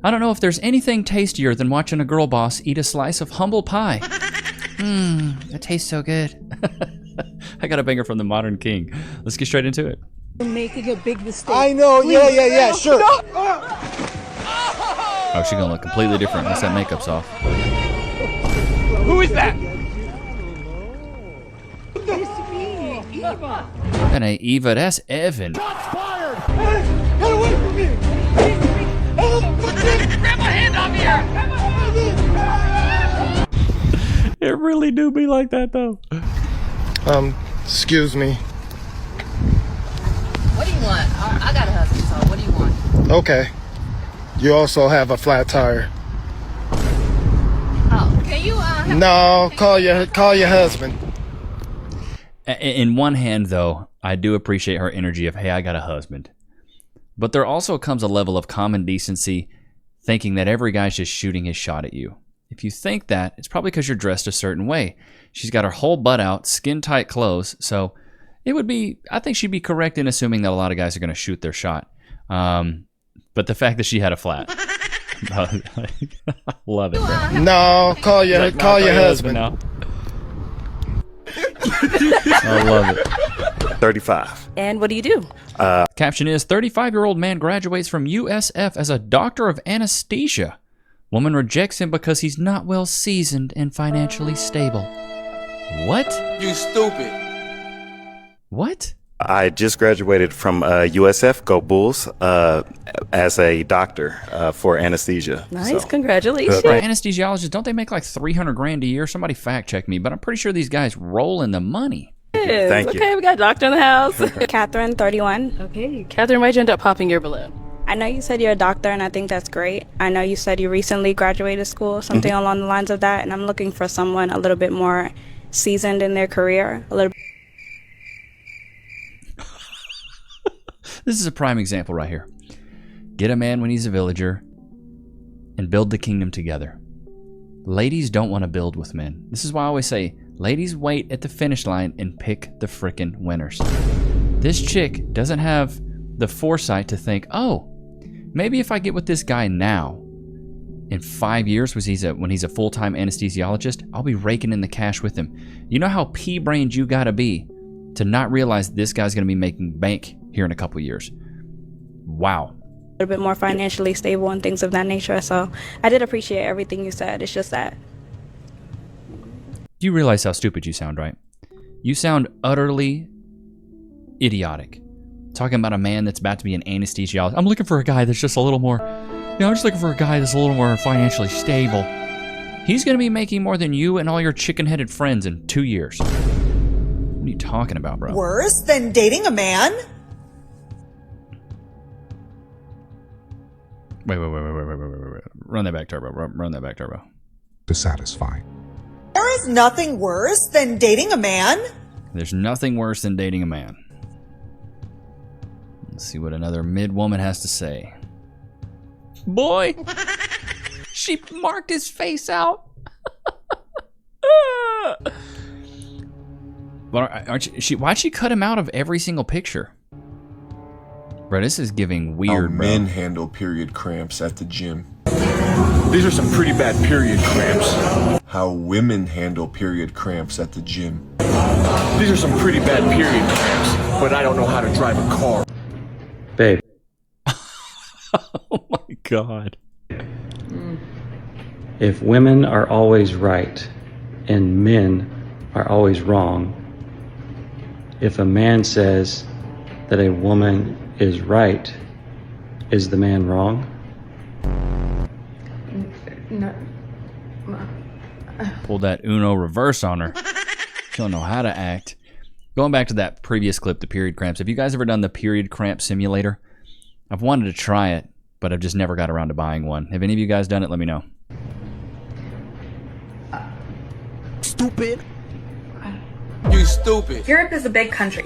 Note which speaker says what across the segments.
Speaker 1: I don't know if there's anything tastier than watching a girl boss eat a slice of humble pie. That tastes so good. I got a banger from the Modern King. Let's get straight into it.
Speaker 2: You're making a big mistake.
Speaker 3: I know, yeah, sure.
Speaker 1: Oh, she's gonna look completely different once that makeup's off.
Speaker 4: Who is that?
Speaker 2: It's me, Eva.
Speaker 1: That ain't Eva, that's Evan.
Speaker 3: Shots fired! Hey, get away from me!
Speaker 4: Grab my hand off here!
Speaker 1: It really do be like that though.
Speaker 3: Excuse me.
Speaker 5: What do you want? I got a husband, so what do you want?
Speaker 3: Okay. You also have a flat tire.
Speaker 5: Oh, can you
Speaker 3: No, call your husband.
Speaker 1: In one hand though, I do appreciate her energy of, hey, I got a husband. But there also comes a level of common decency thinking that every guy's just shooting his shot at you. If you think that, it's probably because you're dressed a certain way. She's got her whole butt out, skin-tight clothes, so it would be, I think she'd be correct in assuming that a lot of guys are going to shoot their shot. But the fact that she had a flat. I love it, bro.
Speaker 3: No, call your husband.
Speaker 1: Now. I love it.
Speaker 6: 35.
Speaker 2: And what do you do?
Speaker 1: Caption is, 35-year-old man graduates from USF as a doctor of anesthesia. Woman rejects him because he's not well seasoned and financially stable. What?
Speaker 4: You stupid.
Speaker 1: What?
Speaker 6: I just graduated from USF, go Bulls, as a doctor for anesthesia.
Speaker 2: Nice,
Speaker 6: So,
Speaker 2: congratulations.
Speaker 1: Anesthesiologists, don't they make like $300,000 a year? Somebody fact check me, but I'm pretty sure these guys roll in the money.
Speaker 6: Thank you.
Speaker 2: Okay, we got a doctor in the house.
Speaker 7: Catherine, 31.
Speaker 2: Okay, Catherine, why'd you end up popping your balloon?
Speaker 7: I know you said you're a doctor, and I think that's great. I know you said you recently graduated school, something along the lines of that, and I'm looking for someone a little bit more seasoned in their career, a little.
Speaker 1: This is a prime example right here. Get a man when he's a villager and build the kingdom together. Ladies don't want to build with men. This is why I always say, ladies wait at the finish line and pick the frickin' winners. This chick doesn't have the foresight to think, oh, maybe if I get with this guy now, in 5 years when he's a full-time anesthesiologist, I'll be raking in the cash with him. You know how pea-brained you gotta be to not realize this guy's gonna be making bank here in a couple years. Wow.
Speaker 7: A little bit more financially stable and things of that nature. So I did appreciate everything you said. It's just that.
Speaker 1: You realize how stupid you sound, right? You sound utterly idiotic. Talking about a man that's about to be an anesthesiologist. I'm looking for a guy that's just a little more, I'm just looking for a guy that's a little more financially stable. He's going to be making more than you and all your chicken-headed friends in 2 years. What are you talking about, bro?
Speaker 8: Worse than dating a man?
Speaker 1: Wait. Run that back, Turbo. Run that back, Turbo.
Speaker 9: To satisfy.
Speaker 8: There is nothing worse than dating a man?
Speaker 1: There's nothing worse than dating a man. Let's see what another mid-woman has to say. Boy! She marked his face out. But why'd she cut him out of every single picture? Bro, this is giving weird,
Speaker 10: How
Speaker 1: bro.
Speaker 10: men handle period cramps at the gym. These are some pretty bad period cramps. How women handle period cramps at the gym. These are some pretty bad period cramps, but I don't know how to drive a car.
Speaker 11: Babe.
Speaker 1: Oh my God.
Speaker 11: If women are always right and men are always wrong, if a man says that a woman is right, is the man wrong?
Speaker 2: No.
Speaker 1: Pulled that Uno reverse on her. She don't know how to act. Going back to that previous clip, the period cramps. Have you guys ever done the period cramp simulator? I've wanted to try it, but I've just never got around to buying one. Have any of you guys done it? Let me know.
Speaker 4: Stupid. You stupid.
Speaker 12: Europe is a big country,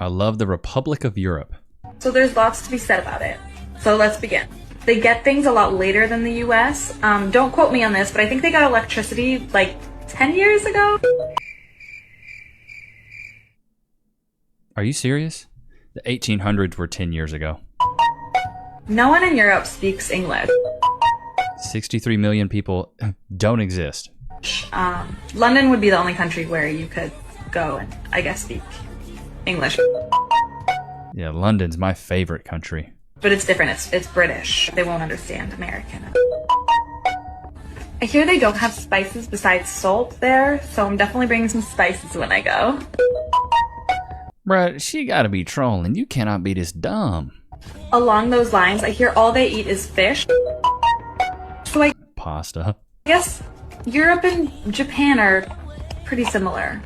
Speaker 1: I love the Republic of Europe.
Speaker 12: so there's lots to be said about it. So let's begin. They get things a lot later than the US. Don't quote me on this, but I think they got electricity like 10 years ago.
Speaker 1: Are you serious? The 1800s were 10 years ago.
Speaker 12: No one in Europe speaks English.
Speaker 1: 63 million people don't exist.
Speaker 12: London would be the only country where you could go and, I guess, speak English.
Speaker 1: Yeah, London's my favorite country.
Speaker 12: But it's different. It's British. They won't understand American. I hear they don't have spices besides salt there, so I'm definitely bringing some spices when I go.
Speaker 1: Bruh, she gotta be trolling. You cannot be this dumb.
Speaker 12: Along those lines, I hear all they eat is fish. So I
Speaker 1: Pasta.
Speaker 12: guess Europe and Japan are pretty similar.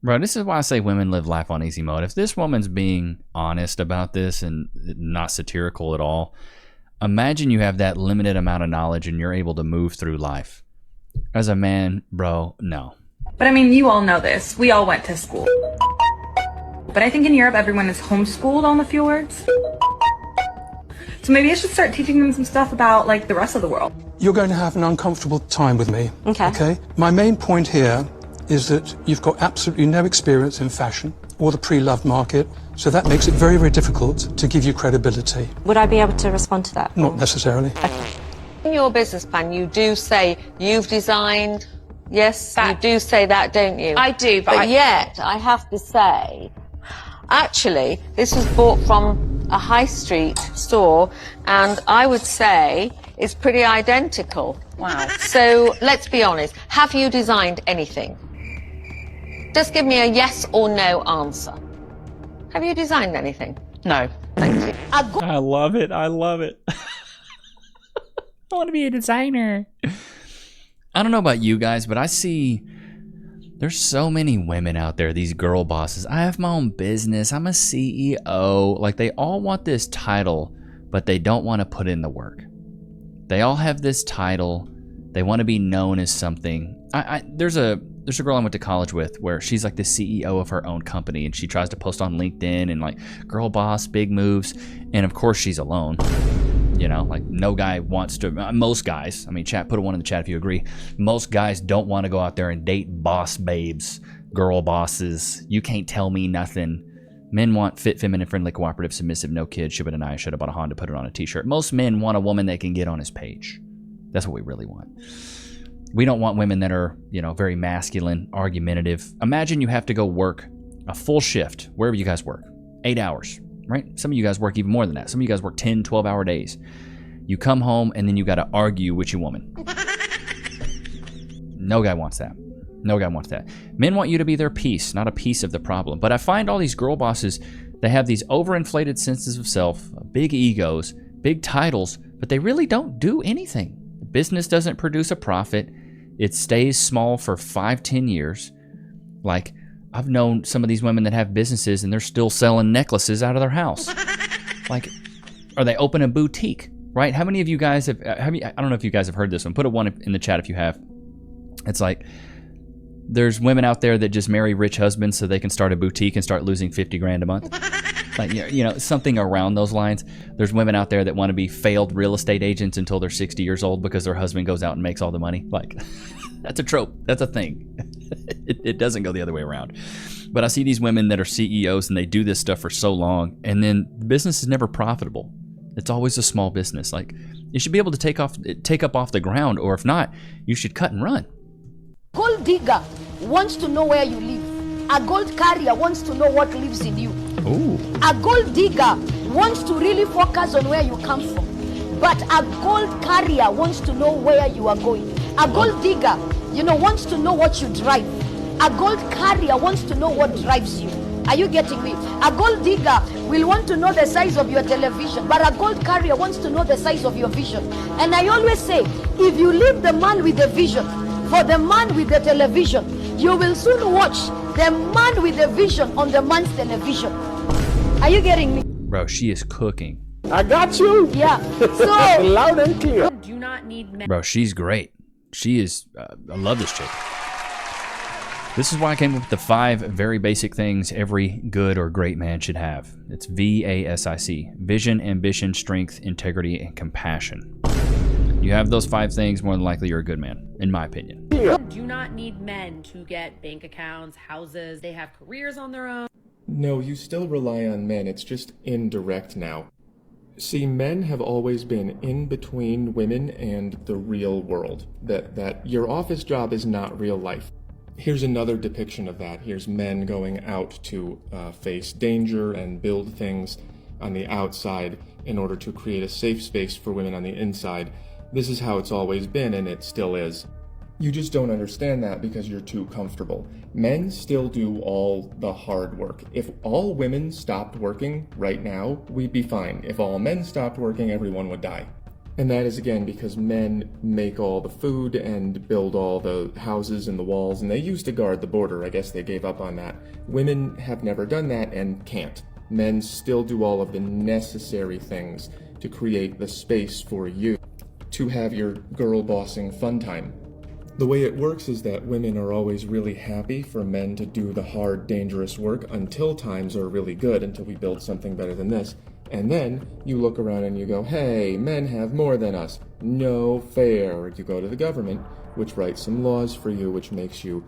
Speaker 1: Bro, this is why I say women live life on easy mode. If this woman's being honest about this and not satirical at all, imagine you have that limited amount of knowledge and you're able to move through life. As a man, bro, no.
Speaker 12: But I mean, you all know this. We all went to school. But I think in Europe, everyone is homeschooled on the fjords. So maybe I should start teaching them some stuff about, like, the rest of the world.
Speaker 9: You're going to have an uncomfortable time with me. Okay? My main point here is that you've got absolutely no experience in fashion or the pre-loved market, so that makes it very, very difficult to give you credibility.
Speaker 13: Would I be able to respond to that?
Speaker 9: Not necessarily.
Speaker 13: In your business plan, you do say you've designed. Yes, you do say that, don't you? I do, but yet I have to say, actually, this was bought from a high street store, and I would say it's pretty identical. Wow. So let's be honest. Have you designed anything? Just give me a yes or no answer. Have you designed anything? No. Thank you.
Speaker 1: I love it. I love it. I want to be a designer. I don't know about you guys, but I see there's so many women out there, these girl bosses. I have my own business. I'm a CEO. Like, they all want this title, but they don't want to put in the work. They all have this title. They want to be known as something. There's a girl I went to college with where she's like the CEO of her own company, and she tries to post on LinkedIn and like girl boss, big moves. And of course she's alone. You know, like no guy wants to, most guys, I mean, chat, put a one in the chat if you agree. Most guys don't want to go out there and date boss babes, girl bosses. You can't tell me nothing. Men want fit, feminine, friendly, cooperative, submissive, no kids, should have been I should have bought a Honda, put it on a t-shirt. Most men want a woman they can get on his page. That's what we really want. We don't want women that are, you know, very masculine, argumentative. Imagine you have to go work a full shift, wherever you guys work, 8 hours. Right? Some of you guys work even more than that. Some of you guys work 10, 12-hour days. You come home and then you got to argue with your woman. No guy wants that. No guy wants that. Men want you to be their piece, not a piece of the problem. But I find all these girl bosses, they have these overinflated senses of self, big egos, big titles, but they really don't do anything. The business doesn't produce a profit. It stays small for 5-10 years. Like, I've known some of these women that have businesses and they're still selling necklaces out of their house. Like, or they open a boutique, right? How many of you guys have you, I don't know if you guys have heard this one. Put a one in the chat if you have. It's like, there's women out there that just marry rich husbands so they can start a boutique and start losing 50 grand a month. Like, you know, something around those lines. There's women out there that want to be failed real estate agents until they're 60 years old because their husband goes out and makes all the money. Like, that's a trope. That's a thing. It doesn't go the other way around. But I see these women that are CEOs and they do this stuff for so long, and then the business is never profitable. It's always a small business. Like, you should be able to take up off the ground, or if not, you should cut and run.
Speaker 14: Gold digger wants to know where you live. A gold carrier wants to know what lives in you.
Speaker 1: Ooh.
Speaker 14: A gold digger wants to really focus on where you come from. But a gold carrier wants to know where you are going. A gold digger, you know, wants to know what you drive. A gold carrier wants to know what drives you. Are you getting me? A gold digger will want to know the size of your television, but a gold carrier wants to know the size of your vision. And I always say, if you leave the man with the vision for the man with the television, you will soon watch the man with the vision on the man's television. Are you getting me?
Speaker 1: Bro, she is cooking.
Speaker 14: I got you. Yeah. So
Speaker 3: loud and clear.
Speaker 5: Do not need men.
Speaker 1: Bro, she's great. She is, I love this chick. This is why I came up with the 5 very basic things every good or great man should have. It's VASIC. Vision, ambition, strength, integrity, and compassion. You have those 5 things, more than likely you're a good man, in my opinion.
Speaker 5: Do not need men to get bank accounts, houses. They have careers on their own.
Speaker 15: No, you still rely on men. It's just indirect now. See, men have always been in between women and the real world. That your office job is not real life. Here's another depiction of that. Here's men going out to face danger and build things on the outside in order to create a safe space for women on the inside. This is how it's always been, and it still is. You just don't understand that because you're too comfortable. Men still do all the hard work. If all women stopped working right now, we'd be fine. If all men stopped working, everyone would die. And that is again because men make all the food and build all the houses and the walls, and they used to guard the border. I guess they gave up on that. Women have never done that and can't. Men still do all of the necessary things to create the space for you to have your girl bossing fun time. The way it works is that women are always really happy for men to do the hard, dangerous work until times are really good, until we build something better than this. And then you look around and you go, hey, men have more than us. No fair. You go to the government, which writes some laws for you, which makes you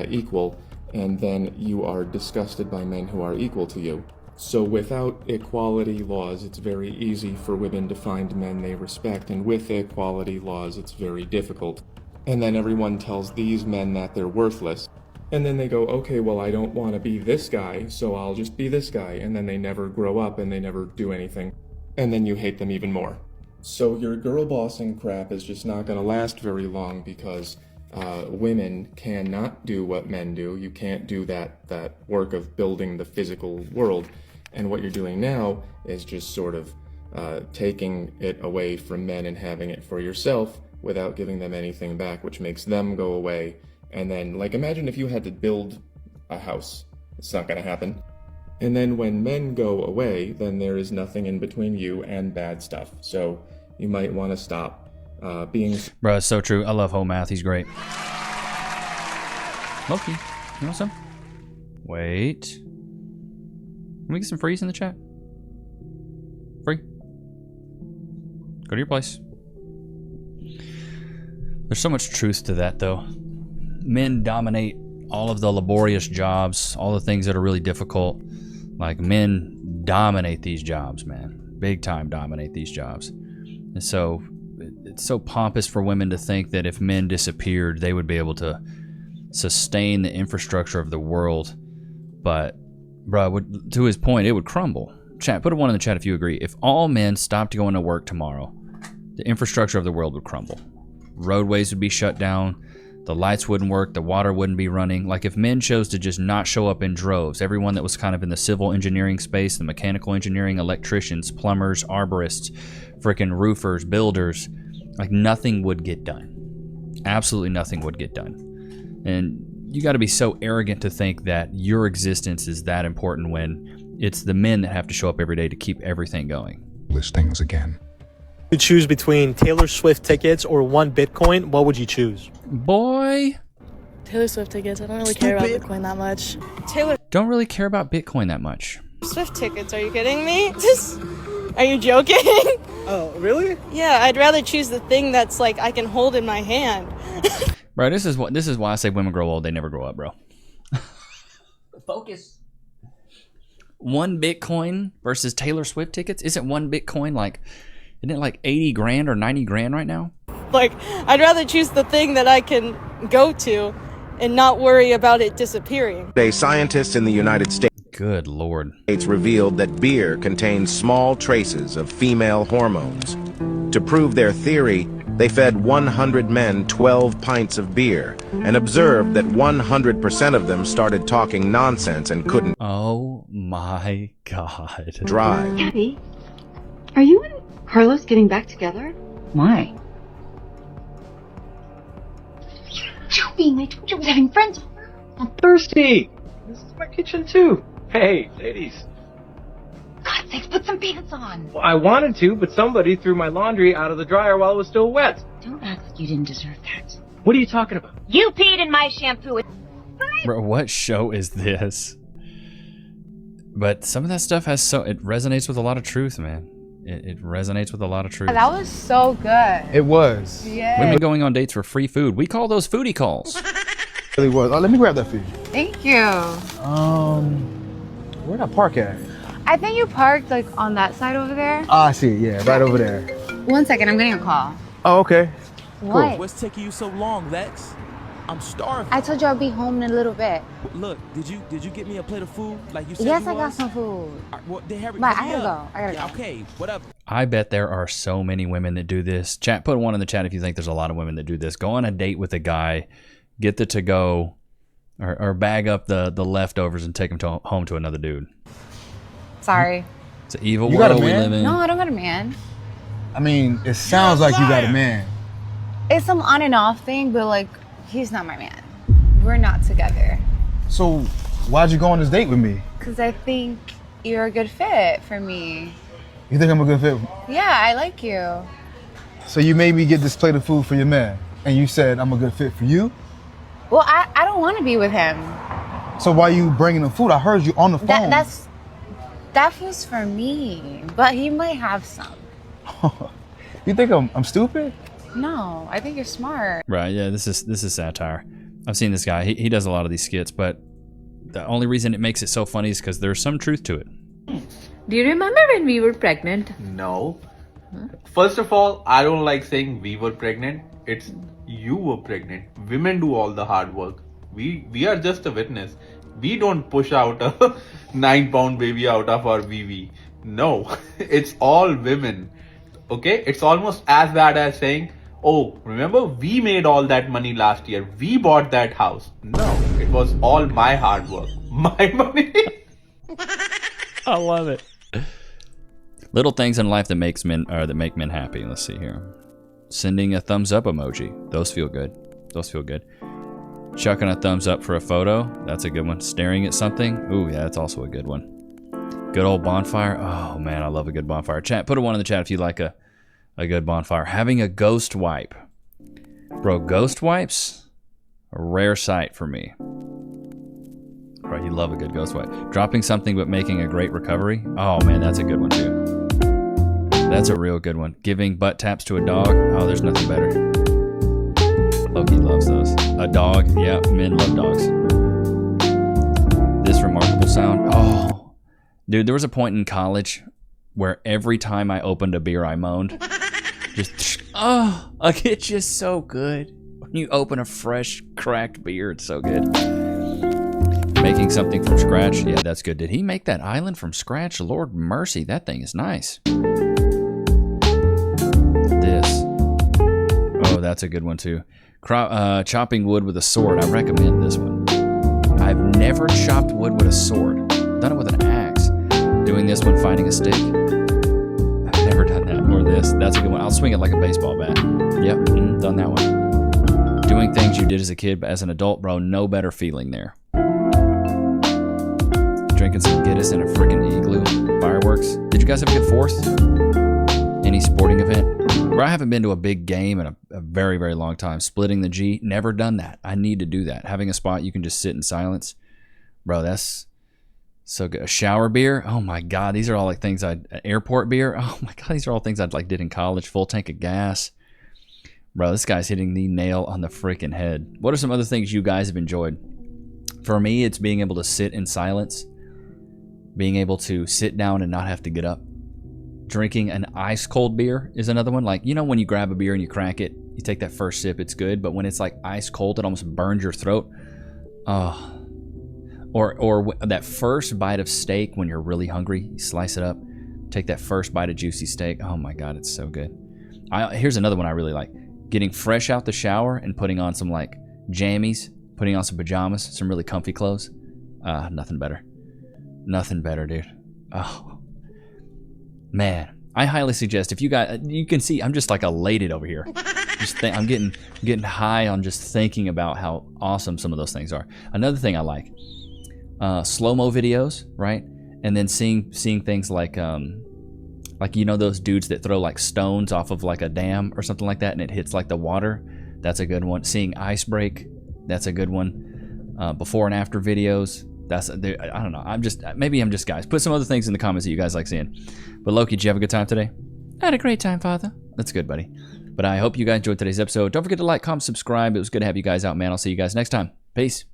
Speaker 15: equal, and then you are disgusted by men who are equal to you. So without equality laws, it's very easy for women to find men they respect, and with equality laws, it's very difficult. And then everyone tells these men that they're worthless. And then they go, okay, well, I don't want to be this guy, so I'll just be this guy. And then they never grow up and they never do anything. And then you hate them even more. So your girl bossing crap is just not going to last very long because women cannot do what men do. You can't do that work of building the physical world. And what you're doing now is just sort of taking it away from men and having it for yourself without giving them anything back, which makes them go away. And then, like, imagine if you had to build a house. It's not going to happen. And then when men go away, then there is nothing in between you and bad stuff. So you might want to stop being...
Speaker 1: Bro, it's so true. I love Whole Math. He's great. Loki, you want some? Wait. Can we get some freeze in the chat? Free. Go to your place. There's so much truth to that, though. Men dominate all of the laborious jobs, all the things that are really difficult. Like, men dominate these jobs, man. Big time dominate these jobs. And so it's so pompous for women to think that if men disappeared, they would be able to sustain the infrastructure of the world. But, bro, to his point, it would crumble. Chat, put a 1 in the chat if you agree. If all men stopped going to work tomorrow, the infrastructure of the world would crumble. Roadways would be shut down. The lights wouldn't work. The water wouldn't be running. Like, if men chose to just not show up in droves, everyone that was kind of in the civil engineering space, the mechanical engineering, electricians, plumbers, arborists, freaking roofers, builders, like, nothing would get done. Absolutely nothing would get done. And you got to be so arrogant to think that your existence is that important when it's the men that have to show up every day to keep everything going.
Speaker 16: List things again.
Speaker 17: You choose between Taylor Swift tickets or 1 Bitcoin, what would you choose?
Speaker 1: Boy.
Speaker 2: Taylor Swift tickets. I don't really care about Bitcoin that much.
Speaker 7: Taylor
Speaker 1: Don't really care about Bitcoin that much.
Speaker 7: Swift tickets, are you kidding me? Are you joking?
Speaker 17: Oh, really?
Speaker 7: Yeah, I'd rather choose the thing that's like I can hold in my hand.
Speaker 1: Bro, this is why I say women grow old, they never grow up, bro. Focus. 1 Bitcoin versus Taylor Swift tickets? Isn't 1 Bitcoin like, isn't it like 80 grand or 90 grand right now?
Speaker 7: Like, I'd rather choose the thing that I can go to and not worry about it disappearing.
Speaker 18: Today, scientists in the United States
Speaker 1: Good Lord.
Speaker 18: revealed that beer contains small traces of female hormones. To prove their theory, they fed 100 men 12 pints of beer and observed that 100% of them started talking nonsense and couldn't
Speaker 1: Oh my God.
Speaker 18: drive.
Speaker 19: Gabby, are you and Carlos getting back together? Why? Joking, I told you I was having friends over.
Speaker 20: I'm thirsty. This is my kitchen too. Hey, ladies.
Speaker 19: God's sakes, put some pants on.
Speaker 20: Well, I wanted to, but somebody threw my laundry out of the dryer while it was still wet.
Speaker 19: Don't act like you didn't deserve that.
Speaker 20: What are you talking about?
Speaker 19: You peed in my shampoo.
Speaker 1: Bro, what show is this? But some of that stuff it resonates with a lot of truth, man. It resonates with a lot of truth.
Speaker 21: That was so good.
Speaker 3: It was.
Speaker 21: Yeah.
Speaker 1: Women going on dates for free food. We call those foodie calls.
Speaker 3: It really was. Oh, let me grab that for you.
Speaker 21: Thank you.
Speaker 3: Where'd I park at?
Speaker 16: I think you parked like on that side over there.
Speaker 3: Ah, I see it. Yeah, right over there.
Speaker 16: 1 second, I'm getting a call.
Speaker 3: Oh, okay.
Speaker 16: What?
Speaker 21: What's taking you so long, Lex? I'm starving.
Speaker 16: I told you I'll be home in a little bit.
Speaker 21: Look, did you get me a plate of food like you said?
Speaker 16: Yes,
Speaker 21: you
Speaker 16: I got
Speaker 21: was?
Speaker 16: some food.
Speaker 21: Well, then hurry
Speaker 16: But I
Speaker 21: hurry
Speaker 16: gotta
Speaker 21: up.
Speaker 16: go. I gotta
Speaker 21: Yeah,
Speaker 16: go.
Speaker 21: okay, whatever.
Speaker 1: I bet there are so many women that do this. Chat, put one in the chat if you think there's a lot of women that do this. Go on a date with a guy, get the to-go, or bag up the leftovers and take them home to another dude.
Speaker 16: Sorry.
Speaker 1: It's an evil
Speaker 3: You got a
Speaker 1: world we
Speaker 3: man?
Speaker 1: live in.
Speaker 16: No, I don't got a man.
Speaker 3: I mean, it sounds like you got a man.
Speaker 16: It's some on and off thing, but like, he's not my man. We're not together.
Speaker 3: So, why'd you go on this date with me?
Speaker 16: Because I think you're a good fit for me.
Speaker 3: You think I'm a good fit?
Speaker 16: Yeah, I like you.
Speaker 3: So you made me get this plate of food for your man, and you said I'm a good fit for you?
Speaker 16: Well, I don't want to be with him.
Speaker 3: So why you bringing the food? I heard you on the phone.
Speaker 16: That feels for me, but he might have some.
Speaker 3: You think I'm stupid?
Speaker 16: No, I think you're smart.
Speaker 1: Right, yeah, this is satire. I've seen this guy. He does a lot of these skits, but the only reason it makes it so funny is because there's some truth to it.
Speaker 5: Do you remember when we were pregnant?
Speaker 22: No. First of all, I don't like saying we were pregnant. It's you were pregnant. Women do all the hard work. We are just a witness. We don't push out a 9-pound baby out of our VV. No, it's all women. Okay? It's almost as bad as saying, oh, remember we made all that money last year. We bought that house. No, it was all my hard work. My money.
Speaker 1: I love it. Little things in life that make men happy. Let's see here. Sending a thumbs up emoji. Those feel good. Those feel good. Chucking a thumbs up for a photo. That's a good one. Staring at something. Ooh, yeah, that's also a good one. Good old bonfire. Oh man, I love a good bonfire. Chat, put a one in the chat if you like a good bonfire. Having a ghost wipe. Bro, ghost wipes, a rare sight for me. Bro, you love a good ghost wipe. Dropping something but making a great recovery. Oh man, that's a good one too. That's a real good one. Giving butt taps to a dog. Oh, there's nothing better. Loki loves those. A dog. Yeah, men love dogs. This remarkable sound. Oh, dude, there was a point in college where every time I opened a beer, I moaned. Just, oh, like it's just so good. When you open a fresh, cracked beer, it's so good. Making something from scratch. Yeah, that's good. Did he make that island from scratch? Lord mercy, that thing is nice. This. Oh, that's a good one too. Chopping wood with a sword. I recommend this one. I've never chopped wood with a sword. I've done it with an axe. Doing this one, finding a stick. I've never done that. Or this. That's a good one. I'll swing it like a baseball bat. Yep, done that one. Doing things you did as a kid, but as an adult, bro, no better feeling there. Drinking some Guinness in a freaking igloo. Fireworks. Did you guys have a good 4th? Any sporting event? Bro, I haven't been to a big game in a very, very long time. Splitting the G, never done that. I need to do that. Having a spot you can just sit in silence. Bro, that's so good. A shower beer? Oh my God. These are all like things airport beer? Oh my God. These are all things I did in college. Full tank of gas. Bro, this guy's hitting the nail on the freaking head. What are some other things you guys have enjoyed? For me, it's being able to sit in silence. Being able to sit down and not have to get up. Drinking an ice cold beer is another one. Like, you know, when you grab a beer and you crack it, you take that first sip, it's good. But when it's like ice cold, it almost burns your throat. Oh. Or that first bite of steak when you're really hungry, you slice it up, take that first bite of juicy steak. Oh my God, it's so good. Here's another one I really like. Getting fresh out the shower and putting on some like jammies, putting on some pajamas, some really comfy clothes. Nothing better. Nothing better, dude. Oh. Man, I highly suggest if you guys, you can see I'm just like elated over here. I'm getting high on just thinking about how awesome some of those things are. Another thing I like, slow-mo videos, right? And then seeing things like you know those dudes that throw like stones off of like a dam or something like that, and it hits like the water. That's a good one. Seeing ice break, that's a good one. Before and after videos. I don't know. Maybe I'm just guys. Put some other things in the comments that you guys like seeing. But Loki, did you have a good time today? I had a great time, Father. That's good, buddy. But I hope you guys enjoyed today's episode. Don't forget to like, comment, subscribe. It was good to have you guys out, man. I'll see you guys next time. Peace.